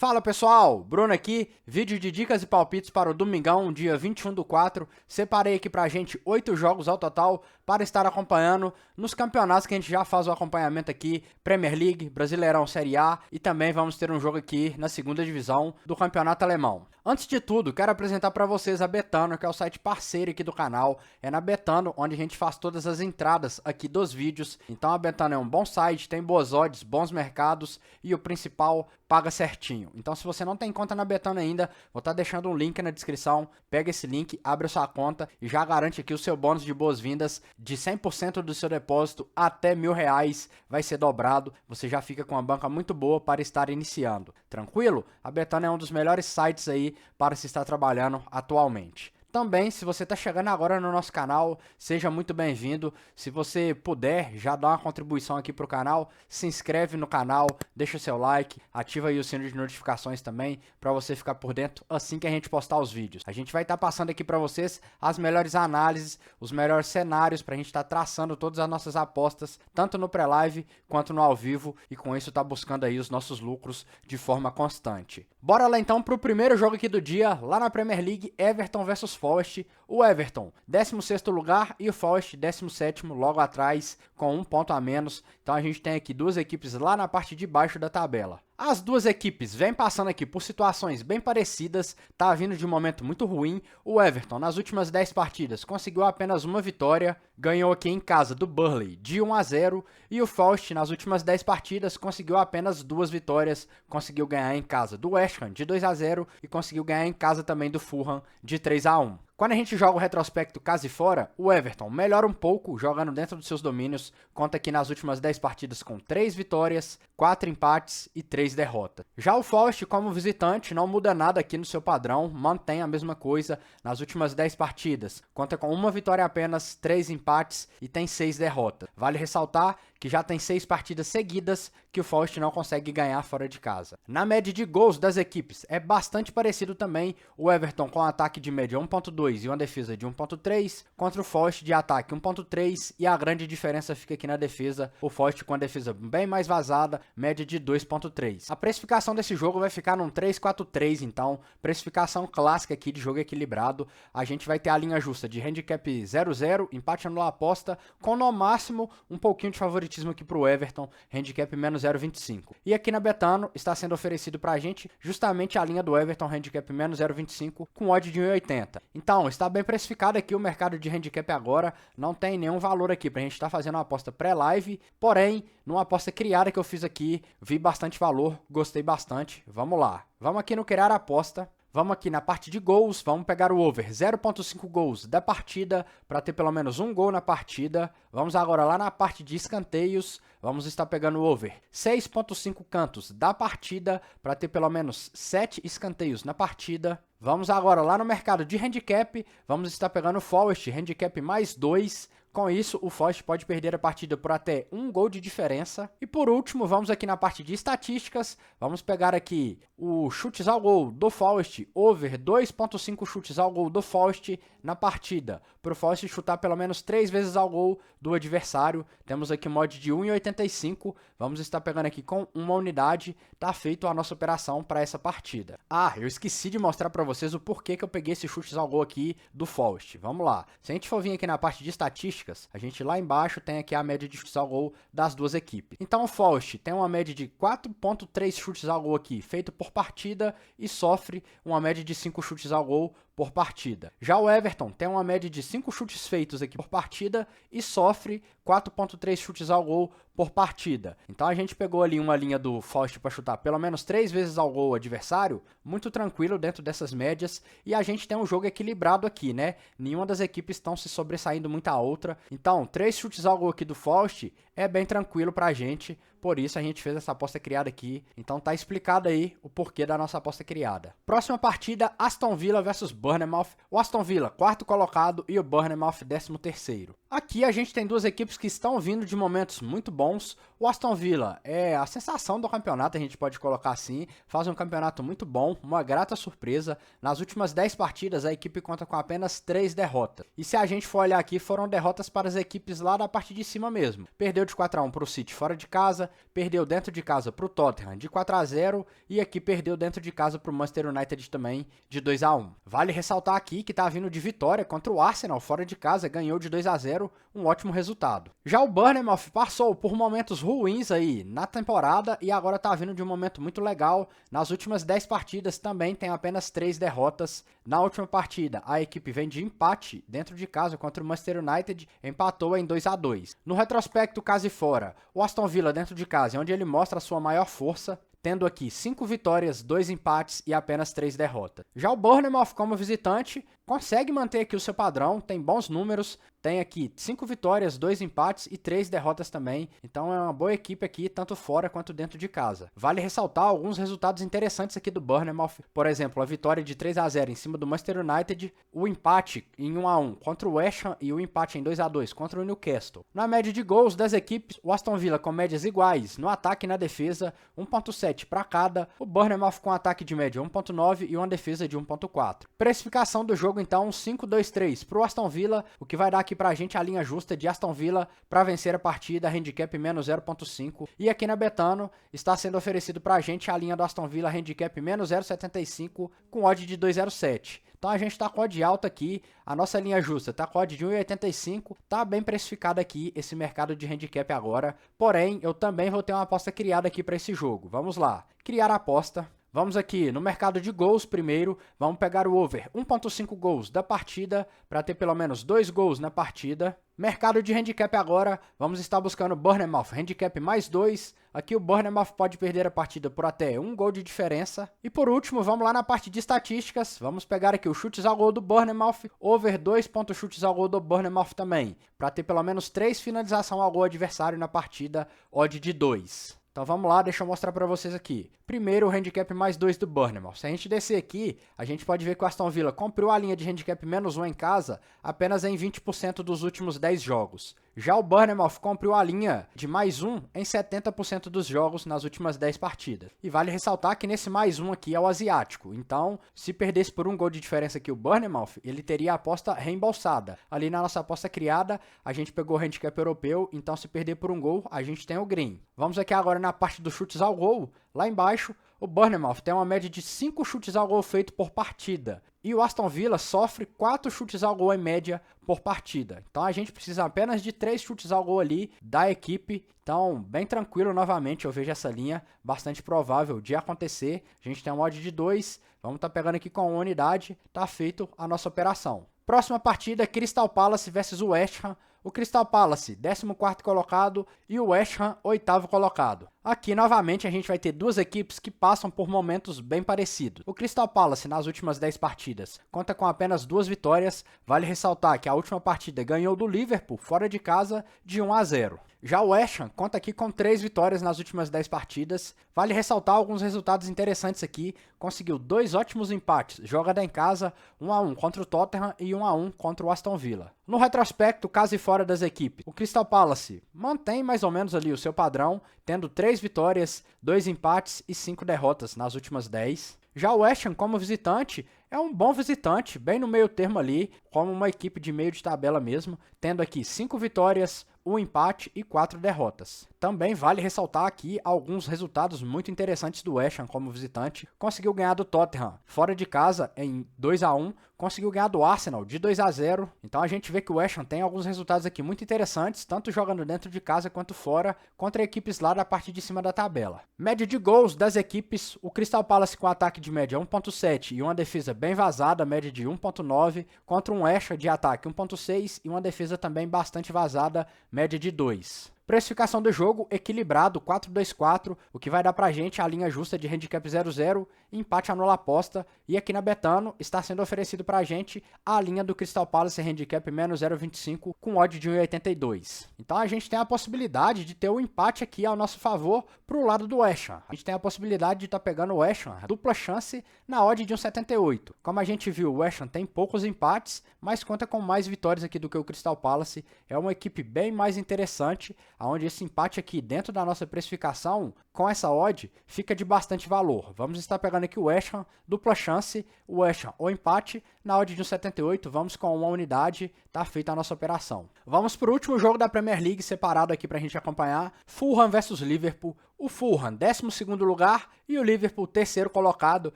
Fala pessoal, Bruno aqui, vídeo de dicas e palpites para o domingão, dia 21/4. Separei aqui pra gente 8 jogos ao total para estar acompanhando nos campeonatos que a gente já faz o acompanhamento aqui, Premier League, Brasileirão Série A e também vamos ter um jogo aqui na segunda divisão do campeonato alemão. Antes de tudo, quero apresentar para vocês a Betano, que é o site parceiro aqui do canal. É na Betano onde a gente faz todas as entradas aqui dos vídeos. Então a Betano é um bom site, tem boas odds, bons mercados e o principal, paga certinho. Então se você não tem conta na Betano ainda, vou estar deixando um link na descrição. Pega esse link, abre a sua conta e já garante aqui o seu bônus de boas-vindas de 100% do seu depósito até R$1.000 vai ser dobrado. Você já fica com uma banca muito boa para estar iniciando. Tranquilo? A Betano é um dos melhores sites aí para se estar trabalhando atualmente. Também, se você está chegando agora no nosso canal, seja muito bem-vindo. Se você puder, já dá uma contribuição aqui para o canal, se inscreve no canal, deixa o seu like, ativa aí o sino de notificações também, para você ficar por dentro assim que a gente postar os vídeos. A gente vai estar passando aqui para vocês as melhores análises, os melhores cenários, para a gente estar traçando todas as nossas apostas, tanto no pré-live quanto no ao vivo, e com isso tá buscando aí os nossos lucros de forma constante. Bora lá então para o primeiro jogo aqui do dia, lá na Premier League, Everton vs Forest. O Everton, 16º lugar, e o Forest, 17º, logo atrás, com um ponto a menos. Então a gente tem aqui duas equipes lá na parte de baixo da tabela. As duas equipes vêm passando aqui por situações bem parecidas, tá vindo de um momento muito ruim. O Everton, nas últimas 10 partidas, conseguiu apenas uma vitória, ganhou aqui em casa do Burnley de 1-0, e o Forest, nas últimas 10 partidas, conseguiu apenas 2 vitórias, conseguiu ganhar em casa do West Ham de 2-0 e conseguiu ganhar em casa também do Fulham de 3-1. Quando a gente joga o retrospecto casa e fora, o Everton melhora um pouco, jogando dentro dos seus domínios, conta aqui nas últimas 10 partidas com 3 vitórias, 4 empates e 3 derrotas. Já o Forest, como visitante, não muda nada aqui no seu padrão, mantém a mesma coisa nas últimas 10 partidas, conta com uma vitória apenas, 3 empates e tem 6 derrotas. Vale ressaltar que já tem 6 partidas seguidas que o Forest não consegue ganhar fora de casa. Na média de gols das equipes, é bastante parecido também, o Everton com um ataque de média 1.2 e uma defesa de 1.3, contra o Forest de ataque 1.3, e a grande diferença fica aqui na defesa, o Forest com a defesa bem mais vazada, média de 2.3. A precificação desse jogo vai ficar num 3-4-3, então, precificação clássica aqui de jogo equilibrado. A gente vai ter a linha justa de handicap 0-0, empate anula aposta, com no máximo um pouquinho de favoritismo aqui pro Everton, handicap menos 0.25. E aqui na Betano está sendo oferecido pra gente justamente a linha do Everton, handicap menos 0.25, com odd de 1.80. Então, está bem precificado aqui o mercado de handicap agora, não tem nenhum valor aqui pra gente estar fazendo uma aposta pré-live, porém, numa aposta criada que eu fiz aqui, vi bastante valor, gostei bastante. Vamos lá, vamos aqui no criar aposta. Vamos aqui na parte de gols, vamos pegar o over 0.5 gols da partida, para ter pelo menos um gol na partida. Vamos agora lá na parte de escanteios, vamos estar pegando o over 6.5 cantos da partida, para ter pelo menos 7 escanteios na partida. Vamos agora lá no mercado de handicap, vamos estar pegando o Forest, handicap mais 2. Com isso, o Forest pode perder a partida por até um gol de diferença. E por último, vamos aqui na parte de estatísticas. Vamos pegar aqui o chutes ao gol do Forest, over 2.5 chutes ao gol do Forest na partida. Para o Forest chutar pelo menos 3 vezes ao gol do adversário. Temos aqui mod de 1.85. Vamos estar pegando aqui com uma unidade. Tá feito a nossa operação para essa partida. Ah, eu esqueci de mostrar para vocês o porquê que eu peguei esse chutes ao gol aqui do Forest. Vamos lá. Se a gente for vir aqui na parte de estatísticas, a gente lá embaixo tem aqui a média de chutes ao gol das duas equipes. Então o Forest tem uma média de 4.3 chutes ao gol aqui, feito por partida, e sofre uma média de 5 chutes ao gol por partida. Já o Everton tem uma média de 5 chutes feitos aqui por partida e sofre 4.3 chutes ao gol por partida. Então a gente pegou ali uma linha do Forest para chutar pelo menos 3 vezes ao gol adversário, muito tranquilo dentro dessas médias, e a gente tem um jogo equilibrado aqui, né? Nenhuma das equipes estão se sobressaindo muito a outra. Então, 3 chutes ao gol aqui do Forest é bem tranquilo pra gente, por isso a gente fez essa aposta criada aqui. Então tá explicado aí o porquê da nossa aposta criada. Próxima partida, Aston Villa versus Bournemouth. O Aston Villa, 4º colocado, e o Bournemouth, 13º. Aqui a gente tem duas equipes que estão vindo de momentos muito bons. O Aston Villa é a sensação do campeonato, a gente pode colocar assim. Faz um campeonato muito bom, uma grata surpresa. Nas últimas 10 partidas, a equipe conta com apenas 3 derrotas. E se a gente for olhar aqui, foram derrotas para as equipes lá da parte de cima mesmo. Perdeu de 4-1 para o City fora de casa, perdeu dentro de casa para o Tottenham de 4-0 e aqui perdeu dentro de casa para o Manchester United também de 2-1. Vale ressaltar aqui que está vindo de vitória contra o Arsenal fora de casa, ganhou de 2-0, um ótimo resultado. Já o Bournemouth passou por momentos ruins aí na temporada e agora está vindo de um momento muito legal. Nas últimas 10 partidas também tem apenas 3 derrotas. Na última partida, a equipe vem de empate dentro de casa contra o Manchester United, empatou em 2-2. No retrospecto, casa e fora, o Aston Villa dentro de casa é onde ele mostra a sua maior força, tendo aqui 5 vitórias, 2 empates e apenas 3 derrotas. Já o Bournemouth como visitante consegue manter aqui o seu padrão, tem bons números, tem aqui 5 vitórias, 2 empates e 3 derrotas também, então é uma boa equipe aqui, tanto fora quanto dentro de casa. Vale ressaltar alguns resultados interessantes aqui do Bournemouth, por exemplo, a vitória de 3-0 em cima do Manchester United, o empate em 1-1 contra o West Ham e o empate em 2-2 contra o Newcastle. Na média de gols das equipes, o Aston Villa com médias iguais no ataque e na defesa, 1.7 para cada, o Bournemouth com ataque de média 1.9 e uma defesa de 1.4. Precificação do jogo então 5-2-3 para o Aston Villa, o que vai dar aqui pra gente a linha justa de Aston Villa para vencer a partida, handicap menos 0.5. E aqui na Betano está sendo oferecido pra gente a linha do Aston Villa, handicap menos 0.75 com odd de 2.07. Então a gente está com odd alta aqui, a nossa linha justa está com odd de 1,85, tá bem precificado aqui esse mercado de handicap agora. Porém, eu também vou ter uma aposta criada aqui para esse jogo. Vamos lá, criar a aposta. Vamos aqui no mercado de gols primeiro, vamos pegar o over 1.5 gols da partida para ter pelo menos 2 gols na partida. Mercado de handicap agora, vamos estar buscando Bournemouth, handicap mais 2. Aqui o Bournemouth pode perder a partida por até 1 gol de diferença. E por último, vamos lá na parte de estatísticas, vamos pegar aqui o chutes ao gol do Bournemouth, over 2 pontos chutes ao gol do Bournemouth também, para ter pelo menos 3 finalizações ao gol adversário na partida, odd de 2. Então vamos lá, deixa eu mostrar para vocês aqui. Primeiro o handicap mais 2 do Bournemouth. Se a gente descer aqui, a gente pode ver que o Aston Villa comprou a linha de handicap menos 1 em casa apenas em 20% dos últimos 10 jogos. Já o Bournemouth comprou a linha de mais 1 em 70% dos jogos nas últimas 10 partidas. E vale ressaltar que nesse mais 1 aqui é o asiático. Então, se perdesse por 1 gol de diferença aqui o Bournemouth, ele teria a aposta reembolsada. Ali na nossa aposta criada, a gente pegou o handicap europeu, então se perder por 1 gol, a gente tem o green. Vamos aqui agora na parte dos chutes ao gol. Lá embaixo, o Bournemouth tem uma média de 5 chutes ao gol feito por partida. E o Aston Villa sofre 4 chutes ao gol em média por partida. Então a gente precisa apenas de 3 chutes ao gol ali da equipe. Então, bem tranquilo novamente, eu vejo essa linha bastante provável de acontecer. A gente tem um odd de 2, vamos estar pegando aqui com uma unidade, tá feito a nossa operação. Próxima partida, Crystal Palace versus o West Ham. O Crystal Palace, 14º colocado, e o West Ham, 8º colocado. Aqui, novamente, a gente vai ter duas equipes que passam por momentos bem parecidos. O Crystal Palace, nas últimas 10 partidas, conta com apenas 2 vitórias. Vale ressaltar que a última partida ganhou do Liverpool, fora de casa, de 1-0. Já o West Ham conta aqui com 3 vitórias nas últimas 10 partidas. Vale ressaltar alguns resultados interessantes aqui. Conseguiu 2 ótimos empates, jogada em casa, 1-1 contra o Tottenham e 1-1 contra o Aston Villa. No retrospecto, casa e fora das equipes, o Crystal Palace mantém mais ou menos ali o seu padrão, tendo 3 vitórias, 2 empates e 5 derrotas nas últimas 10. Já o West Ham, como visitante, é um bom visitante, bem no meio termo ali, como uma equipe de meio de tabela mesmo, tendo aqui 5 vitórias, 1 empate e 4 derrotas. Também vale ressaltar aqui alguns resultados muito interessantes do West Ham como visitante. Conseguiu ganhar do Tottenham fora de casa em 2-1, conseguiu ganhar do Arsenal de 2-0. Então a gente vê que o West Ham tem alguns resultados aqui muito interessantes, tanto jogando dentro de casa quanto fora, contra equipes lá da parte de cima da tabela. Média de gols das equipes, o Crystal Palace com ataque de média 1.7 e uma defesa bem vazada, média de 1.9, contra um West Ham de ataque 1.6 e uma defesa também bastante vazada, média de 2. Precificação do jogo, equilibrado, 4-2-4, o que vai dar pra gente a linha justa de handicap 0-0, empate anula aposta, e aqui na Betano está sendo oferecido pra gente a linha do Crystal Palace handicap menos 0,25 com odd de 1,82. Então a gente tem a possibilidade de ter o empate aqui ao nosso favor pro lado do West Ham. A gente tem a possibilidade de estar pegando o West Ham, dupla chance na odd de 1,78. Como a gente viu, o West Ham tem poucos empates, mas conta com mais vitórias aqui do que o Crystal Palace. É uma equipe bem mais interessante. onde esse empate aqui dentro da nossa precificação, com essa odd, fica de bastante valor. Vamos estar pegando aqui o West Ham, dupla chance, o West Ham ou empate, na odd de 1,78, vamos com uma unidade, tá feita a nossa operação. Vamos para o último jogo da Premier League, separado aqui para a gente acompanhar, Fulham versus Liverpool. O Fulham, 12º lugar, e o Liverpool, 3º colocado,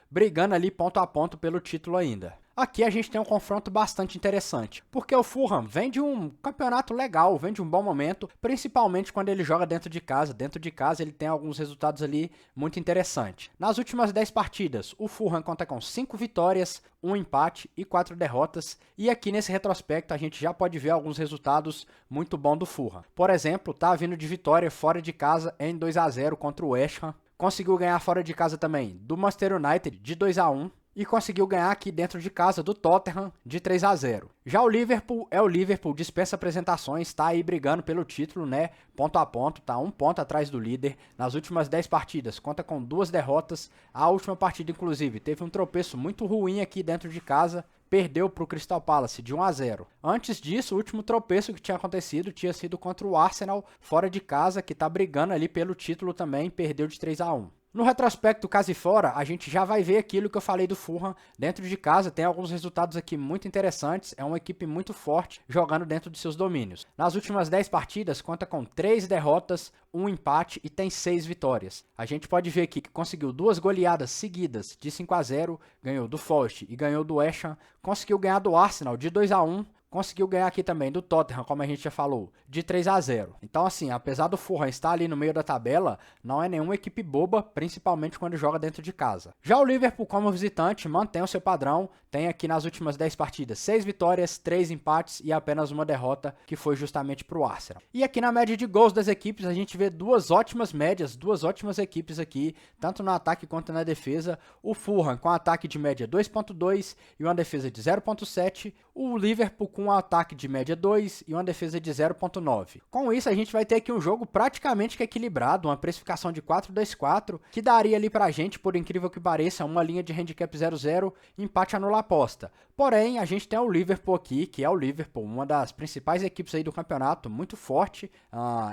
brigando ali ponto a ponto pelo título ainda. Aqui a gente tem um confronto bastante interessante, porque o Fulham vem de um campeonato legal, vem de um bom momento, principalmente quando ele joga dentro de casa. Dentro de casa ele tem alguns resultados ali muito interessantes. Nas últimas 10 partidas, o Fulham conta com 5 vitórias, 1 empate e 4 derrotas. E aqui nesse retrospecto a gente já pode ver alguns resultados muito bons do Fulham. Por exemplo, tá vindo de vitória fora de casa em 2-0 contra o West Ham. Conseguiu ganhar fora de casa também do Manchester United de 2-1. E conseguiu ganhar aqui dentro de casa do Tottenham de 3-0. Já o Liverpool é o Liverpool, dispensa apresentações, está aí brigando pelo título, né? Ponto a ponto, tá 1 ponto atrás do líder. Nas últimas 10 partidas, conta com 2 derrotas. A última partida, inclusive, teve um tropeço muito ruim aqui dentro de casa. Perdeu para o Crystal Palace de 1-0. Antes disso, o último tropeço que tinha acontecido tinha sido contra o Arsenal, fora de casa, que está brigando ali pelo título também, perdeu de 3-1. No retrospecto casa e fora, a gente já vai ver aquilo que eu falei do Fulham. Dentro de casa tem alguns resultados aqui muito interessantes, é uma equipe muito forte jogando dentro de seus domínios. Nas últimas 10 partidas conta com 3 derrotas, 1 empate e tem 6 vitórias. A gente pode ver aqui que conseguiu 2 goleadas seguidas de 5-0, ganhou do Forest e ganhou do West Ham, conseguiu ganhar do Arsenal de 2-1, conseguiu ganhar aqui também do Tottenham, como a gente já falou, de 3-0. Então assim, apesar do Fulham estar ali no meio da tabela, não é nenhuma equipe boba, principalmente quando joga dentro de casa. Já o Liverpool, como visitante, mantém o seu padrão, tem aqui nas últimas 10 partidas 6 vitórias, 3 empates e apenas uma derrota, que foi justamente para o Arsenal. E aqui na média de gols das equipes, a gente vê duas ótimas médias, duas ótimas equipes aqui, tanto no ataque quanto na defesa. O Fulham com ataque de média 2.2 e uma defesa de 0.7, o Liverpool com um ataque de média 2 e uma defesa de 0.9. Com isso, a gente vai ter aqui um jogo praticamente que equilibrado, uma precificação de 4-2-4, que daria ali pra gente, por incrível que pareça, uma linha de handicap 0-0, empate anula a aposta. Porém, a gente tem o Liverpool aqui, que é o Liverpool, uma das principais equipes aí do campeonato, muito forte,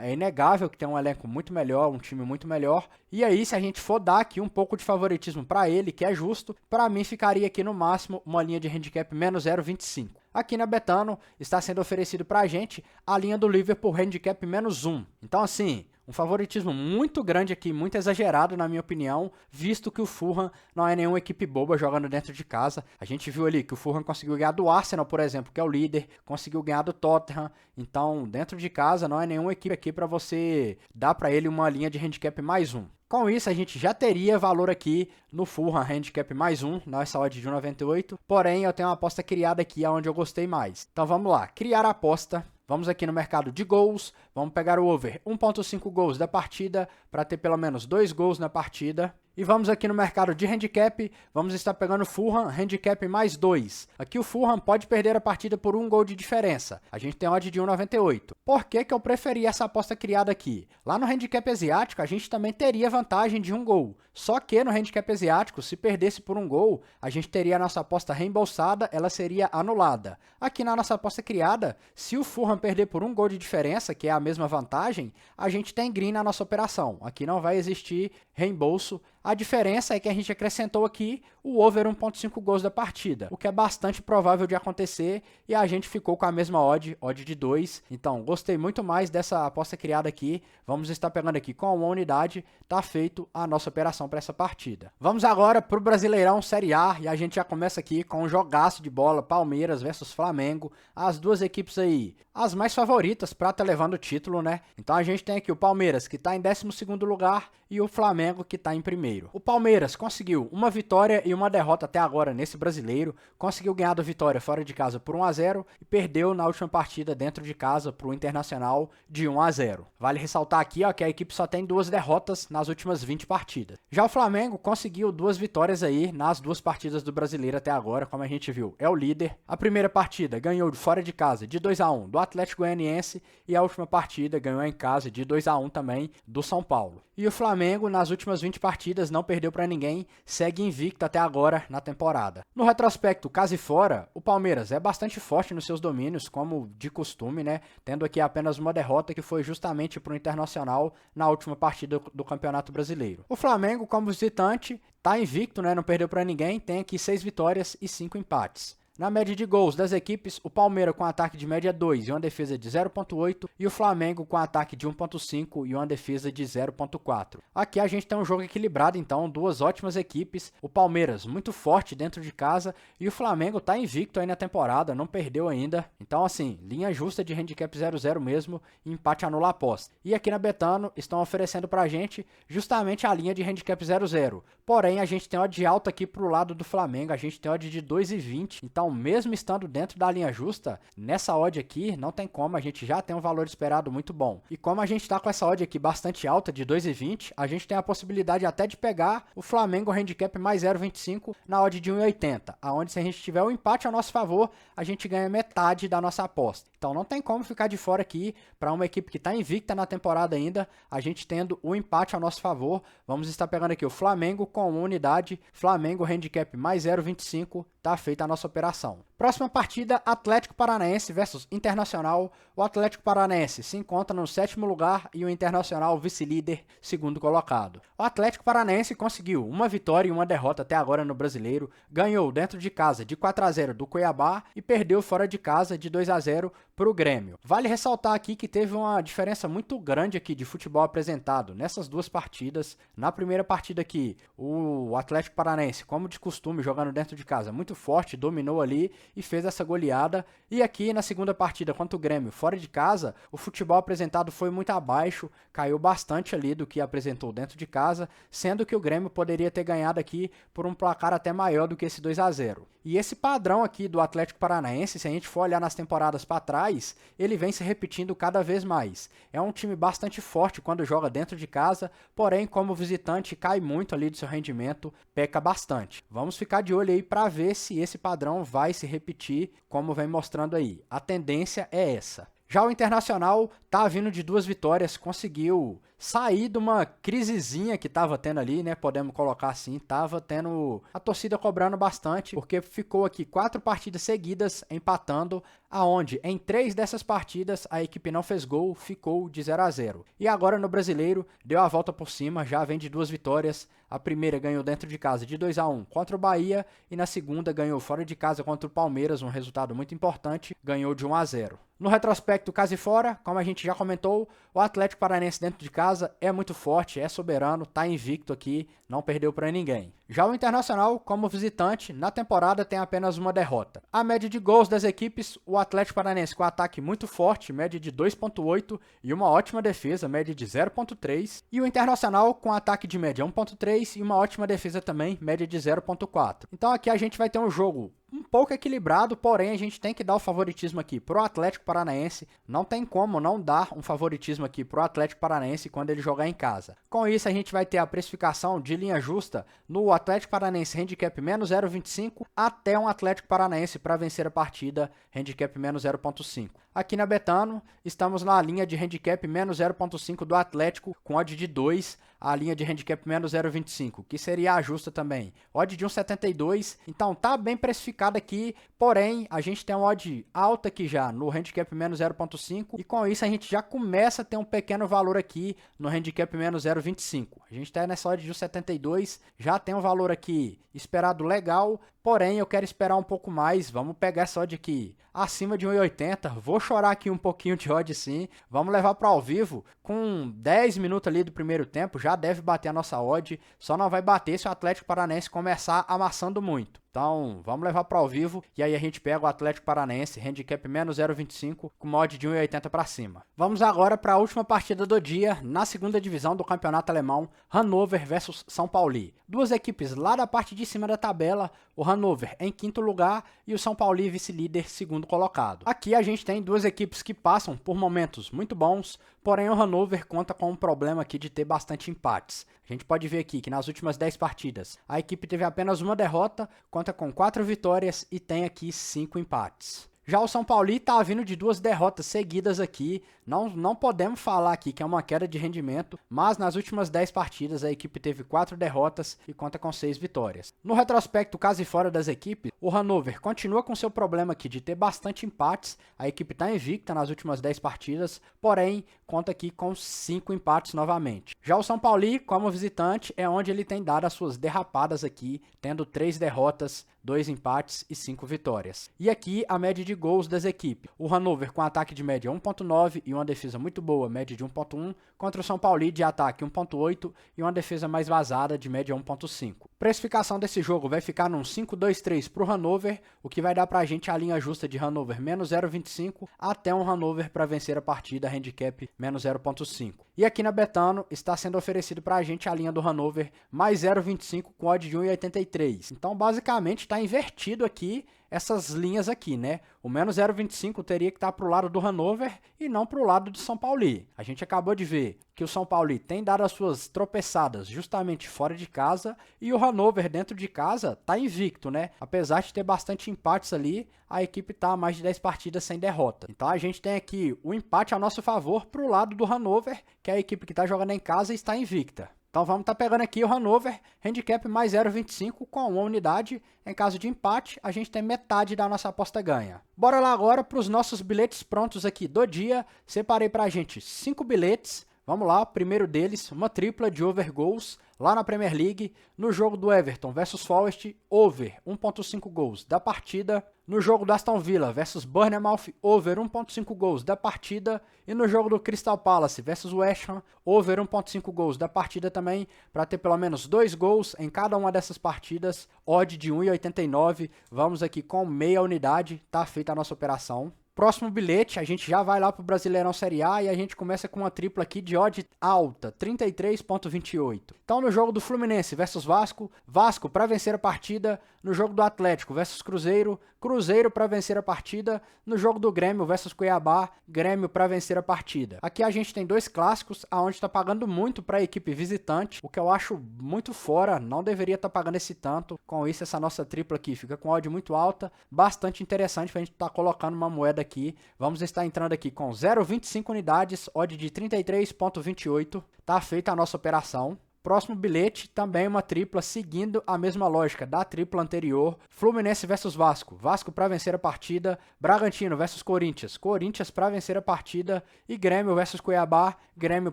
é inegável que tem um elenco muito melhor, um time muito melhor, e aí se a gente for dar aqui um pouco de favoritismo para ele, que é justo, para mim ficaria aqui no máximo uma linha de handicap menos 0.25. Aqui na Betano está sendo oferecido para a gente a linha do Liverpool handicap menos 1. Então assim, um favoritismo muito grande aqui, muito exagerado na minha opinião, visto que o Fulham não é nenhuma equipe boba jogando dentro de casa. A gente viu ali que o Fulham conseguiu ganhar do Arsenal, por exemplo, que é o líder, conseguiu ganhar do Tottenham. Então, dentro de casa não é nenhuma equipe aqui para você dar para ele uma linha de handicap mais 1. Com isso, a gente já teria valor aqui no Fulham handicap mais 1, nessa odd de 1,98. Porém, eu tenho uma aposta criada aqui onde eu gostei mais. Então vamos lá, criar a aposta. Vamos aqui no mercado de gols, vamos pegar o over 1.5 gols da partida para ter pelo menos 2 gols na partida. E vamos aqui no mercado de handicap, vamos estar pegando o Fulham handicap mais 2. Aqui o Fulham pode perder a partida por 1 gol de diferença. A gente tem odd de 1,98. Por que que eu preferi essa aposta criada aqui? Lá no handicap asiático a gente também teria vantagem de 1 gol. Só que no handicap asiático, se perdesse por 1 gol, a gente teria a nossa aposta reembolsada, ela seria anulada. Aqui na nossa aposta criada, se o Fulham perder por 1 gol de diferença, que é a mesma vantagem, a gente tem green na nossa operação. Aqui não vai existir reembolso. A diferença é que a gente acrescentou aqui o over 1.5 gols da partida, o que é bastante provável de acontecer, e a gente ficou com a mesma odd de 2. Então, gostei muito mais dessa aposta criada aqui. Vamos estar pegando aqui com uma unidade, tá feito a nossa operação para essa partida. Vamos agora para o Brasileirão Série A, e a gente já começa aqui com um jogaço de bola, Palmeiras versus Flamengo. As duas equipes aí, as mais favoritas para estar levando o título, né? Então a gente tem aqui o Palmeiras, que está em 12º lugar, e o Flamengo, que está em primeiro. O Palmeiras conseguiu uma vitória e uma derrota até agora nesse brasileiro, conseguiu ganhar do Vitória fora de casa por 1-0 e perdeu na última partida dentro de casa para o Internacional de 1-0. Vale ressaltar aqui que a equipe só tem 2 derrotas nas últimas 20 partidas. Já o Flamengo conseguiu 2 vitórias aí nas 2 partidas do brasileiro até agora, como a gente viu, é o líder. A primeira partida ganhou de fora de casa de 2-1 do Atlético Goianiense e a última partida ganhou em casa de 2-1 também do São Paulo. E o Flamengo nas últimas 20 partidas partidas, não perdeu para ninguém, segue invicto até agora na temporada. No retrospecto, casa e fora, o Palmeiras é bastante forte nos seus domínios, como de costume, né? Tendo aqui apenas uma derrota que foi justamente para o Internacional na última partida do Campeonato Brasileiro. O Flamengo, como visitante, tá invicto, né? Não perdeu para ninguém, tem aqui 6 vitórias e 5 empates. Na média de gols das equipes, o Palmeiras com ataque de média 2 e uma defesa de 0.8 e o Flamengo com ataque de 1.5 e uma defesa de 0.4. Aqui a gente tem um jogo equilibrado, então, duas ótimas equipes. O Palmeiras muito forte dentro de casa e o Flamengo tá invicto aí na temporada, não perdeu ainda. Então, assim, linha justa de handicap 0-0 mesmo e empate anula a aposta. E aqui na Betano estão oferecendo pra gente justamente a linha de handicap 0-0. Porém, a gente tem odd alta aqui pro lado do Flamengo, a gente tem odd de 2,20. Então, mesmo estando dentro da linha justa, nessa odd aqui não tem como, a gente já tem um valor esperado muito bom. E como a gente está com essa odd aqui bastante alta, de 2,20, a gente tem a possibilidade até de pegar o Flamengo handicap mais 0,25 na odd de 1,80, aonde se a gente tiver um empate a nosso favor, a gente ganha metade da nossa aposta. Então não tem como ficar de fora aqui para uma equipe que está invicta na temporada ainda, a gente tendo o empate a nosso favor. Vamos estar pegando aqui o Flamengo com uma unidade, Flamengo handicap mais 0,25, tá feita a nossa operação. Próxima partida, Atlético Paranaense versus Internacional. O Atlético Paranaense se encontra no 7º lugar e o Internacional vice-líder, 2º colocado. O Atlético Paranaense conseguiu uma vitória e uma derrota até agora no Brasileiro, ganhou dentro de casa de 4-0 do Cuiabá e perdeu fora de casa de 2-0 para o Grêmio. Vale ressaltar aqui que teve uma diferença muito grande aqui de futebol apresentado nessas duas partidas. Na primeira partida aqui, o Atlético Paranaense, como de costume, jogando dentro de casa, muito forte, dominou ali e fez essa goleada. E aqui na segunda partida contra o Grêmio, fora de casa, o futebol apresentado foi muito abaixo, caiu bastante ali do que apresentou dentro de casa, sendo que o Grêmio poderia ter ganhado aqui por um placar até maior do que esse 2-0. E esse padrão aqui do Atlético Paranaense, se a gente for olhar nas temporadas para trás, ele vem se repetindo cada vez mais. É um time bastante forte quando joga dentro de casa, porém como visitante cai muito ali do seu rendimento, peca bastante. Vamos ficar de olho aí para ver se esse padrão vai se repetir, como vem mostrando aí. A tendência é essa. Já o Internacional tá vindo de 2 vitórias, conseguiu sair de uma crisezinha que tava tendo ali, né? Podemos colocar assim, tava tendo a torcida cobrando bastante, porque ficou aqui 4 partidas seguidas empatando, aonde em 3 dessas partidas a equipe não fez gol, ficou de 0-0. E agora no Brasileiro deu a volta por cima, já vem de 2 vitórias. A primeira ganhou dentro de casa de 2-1 contra o Bahia e na segunda ganhou fora de casa contra o Palmeiras, um resultado muito importante, ganhou de 1-0. No retrospecto, casa e fora, como a gente já comentou, o Atlético Paranaense dentro de casa é muito forte, é soberano, tá invicto aqui, não perdeu para ninguém. Já o Internacional, como visitante, na temporada tem apenas uma derrota. A média de gols das equipes, o Atlético Paranaense com ataque muito forte, média de 2.8 e uma ótima defesa, média de 0.3. E o Internacional com ataque de média 1.3 e uma ótima defesa também, média de 0.4. Então aqui a gente vai ter um jogo um pouco equilibrado, porém a gente tem que dar o favoritismo aqui pro Atlético Paranaense. Não tem como não dar um favoritismo aqui pro Atlético Paranaense quando ele jogar em casa. Com isso a gente vai ter a precificação de linha justa no Atlético Paranaense handicap menos 0.25 até um Atlético Paranaense para vencer a partida handicap menos 0.5. Aqui na Betano estamos na linha de handicap menos 0.5 do Atlético com odd de 2, a linha de handicap menos 0.25, que seria a justa também. Odd de 1,72, então tá bem precificado aqui, porém a gente tem uma odd alta aqui já no handicap menos 0.5 e com isso a gente já começa a ter um pequeno valor aqui no handicap menos 0.25. A gente tá nessa odd de 1,72, já tem um valor aqui esperado legal, porém eu quero esperar um pouco mais, vamos pegar essa odd aqui acima de 1,80, vou chorar aqui um pouquinho de odd sim, vamos levar para ao vivo, com 10 minutos ali do primeiro tempo, já deve bater a nossa odd, só não vai bater se o Atlético Paranaense começar amassando muito. Então, vamos levar para ao vivo e aí a gente pega o Atlético Paranaense, handicap menos 0.25, com mod de 1,80 para cima. Vamos agora para a última partida do dia, na segunda divisão do campeonato alemão, Hannover versus São Paulo. Duas equipes lá da parte de cima da tabela, o Hannover em 5º lugar e o São Paulo vice-líder 2º colocado. Aqui a gente tem duas equipes que passam por momentos muito bons, porém o Hannover conta com um problema aqui de ter bastante empates. A gente pode ver aqui que nas últimas 10 partidas a equipe teve apenas uma derrota, conta com 4 vitórias e tem aqui 5 empates. Já o São Paulo tá vindo de 2 derrotas seguidas aqui, não podemos falar aqui que é uma queda de rendimento, mas nas últimas 10 partidas a equipe teve 4 derrotas e conta com 6 vitórias. No retrospecto, caso e fora das equipes, o Hannover continua com seu problema aqui de ter bastante empates, a equipe está invicta nas últimas 10 partidas, porém conta aqui com 5 empates novamente. Já o São Paulo, como visitante, é onde ele tem dado as suas derrapadas aqui, tendo 3 derrotas, 2 empates e 5 vitórias. E aqui a média de gols das equipes. O Hannover com ataque de média 1.9 e uma defesa muito boa, média de 1.1, contra o São Paulo de ataque 1.8 e uma defesa mais vazada de média 1.5. Precificação desse jogo vai ficar num 5-2-3 para o Hannover, o que vai dar para a gente a linha justa de Hannover menos 0.25 até um Hannover para vencer a partida, handicap menos 0.5. E aqui na Betano está sendo oferecido para a gente a linha do Hannover mais 0.25 com odd de 1.83. Então basicamente está invertido aqui essas linhas aqui, né? O menos 0.25 teria que estar para o lado do Hannover e não para o lado do São Paulo. A gente acabou de ver que o São Paulo tem dado as suas tropeçadas justamente fora de casa e o Hannover dentro de casa tá invicto, né? Apesar de ter bastante empates ali, a equipe tá há mais de 10 partidas sem derrota. Então a gente tem aqui o empate a nosso favor para o lado do Hannover, que é a equipe que está jogando em casa e está invicta. Então vamos estar pegando aqui o Hannover, handicap mais 0.25 com uma unidade. Em caso de empate, a gente tem metade da nossa aposta ganha. Bora lá agora para os nossos bilhetes prontos aqui do dia. Separei para a gente 5 bilhetes. Vamos lá, primeiro deles, uma tripla de over goals lá na Premier League, no jogo do Everton versus Forest, over 1.5 gols da partida, no jogo do Aston Villa versus Bournemouth, over 1.5 gols da partida, e no jogo do Crystal Palace versus West Ham, over 1.5 gols da partida também, para ter pelo menos 2 gols em cada uma dessas partidas, odd de 1.89, vamos aqui com meia unidade, tá feita a nossa operação. Próximo bilhete, a gente já vai lá pro Brasileirão Série A e a gente começa com uma tripla aqui de odd alta, 33.28. Então no jogo do Fluminense versus Vasco, Vasco para vencer a partida, no jogo do Atlético versus Cruzeiro, Cruzeiro para vencer a partida, no jogo do Grêmio versus Cuiabá, Grêmio para vencer a partida. Aqui a gente tem 2 clássicos, aonde está pagando muito para a equipe visitante, o que eu acho muito fora, não deveria estar pagando esse tanto. Com isso, essa nossa tripla aqui fica com odd muito alta, bastante interessante para a gente estar colocando uma moeda aqui. Vamos estar entrando aqui com 0.25 unidades, odd de 33.28, tá feita a nossa operação. Próximo bilhete, também uma tripla, seguindo a mesma lógica da tripla anterior. Fluminense versus Vasco, Vasco para vencer a partida. Bragantino versus Corinthians, Corinthians para vencer a partida. E Grêmio versus Cuiabá, Grêmio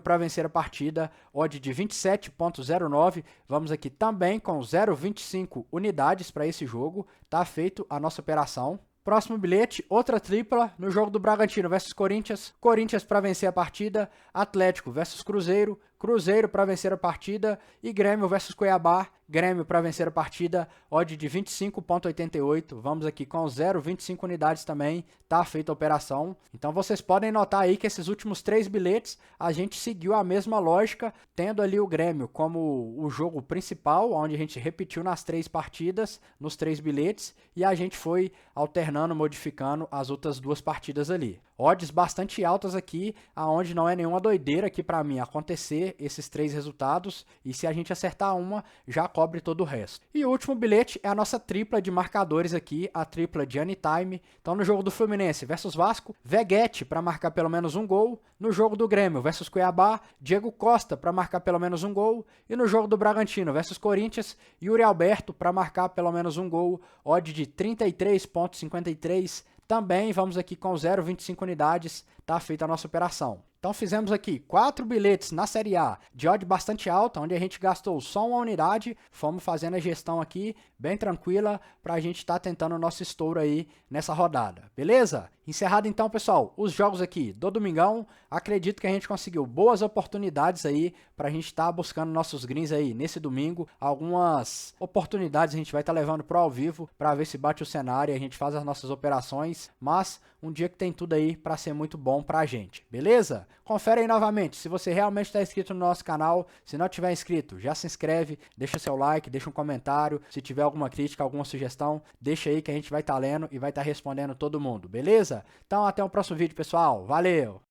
para vencer a partida. Odd de 27.09, vamos aqui também com 0.25 unidades para esse jogo. Tá feito a nossa operação. Próximo bilhete, outra tripla no jogo do Bragantino versus Corinthians, Corinthians para vencer a partida, Atlético versus Cruzeiro, Cruzeiro para vencer a partida e Grêmio versus Cuiabá, Grêmio para vencer a partida, odd de 25.88, vamos aqui com 0.25 unidades também, tá feita a operação. Então vocês podem notar aí que esses últimos 3 bilhetes a gente seguiu a mesma lógica, tendo ali o Grêmio como o jogo principal, onde a gente repetiu nas 3 partidas, nos 3 bilhetes, e a gente foi alternando, modificando as outras 2 partidas ali. Odds bastante altas aqui, aonde não é nenhuma doideira aqui para mim acontecer esses 3 resultados, e se a gente acertar uma, já cobre todo o resto. E o último bilhete é a nossa tripla de marcadores aqui, a tripla de Anytime. Então no jogo do Fluminense versus Vasco, Veguete para marcar pelo menos um gol, no jogo do Grêmio versus Cuiabá, Diego Costa para marcar pelo menos um gol, e no jogo do Bragantino versus Corinthians, Yuri Alberto para marcar pelo menos um gol, odd de 33.53. Também vamos aqui com 0.25 unidades, tá feita a nossa operação. Então fizemos aqui 4 bilhetes na Série A de odd bastante alta, onde a gente gastou só uma unidade, fomos fazendo a gestão aqui bem tranquila para a gente estar tentando o nosso estouro aí nessa rodada, beleza? Encerrado então, pessoal, os jogos aqui do Domingão, acredito que a gente conseguiu boas oportunidades aí para a gente estar buscando nossos greens aí nesse domingo, algumas oportunidades a gente vai estar levando pro ao vivo para ver se bate o cenário e a gente faz as nossas operações, mas um dia que tem tudo aí para ser muito bom pra gente, beleza? Confere aí novamente, se você realmente está inscrito no nosso canal, se não tiver inscrito, já se inscreve, deixa seu like, deixa um comentário, se tiver alguma crítica, alguma sugestão, deixa aí que a gente vai estar lendo e vai estar respondendo todo mundo, beleza? Então até o próximo vídeo, pessoal, valeu!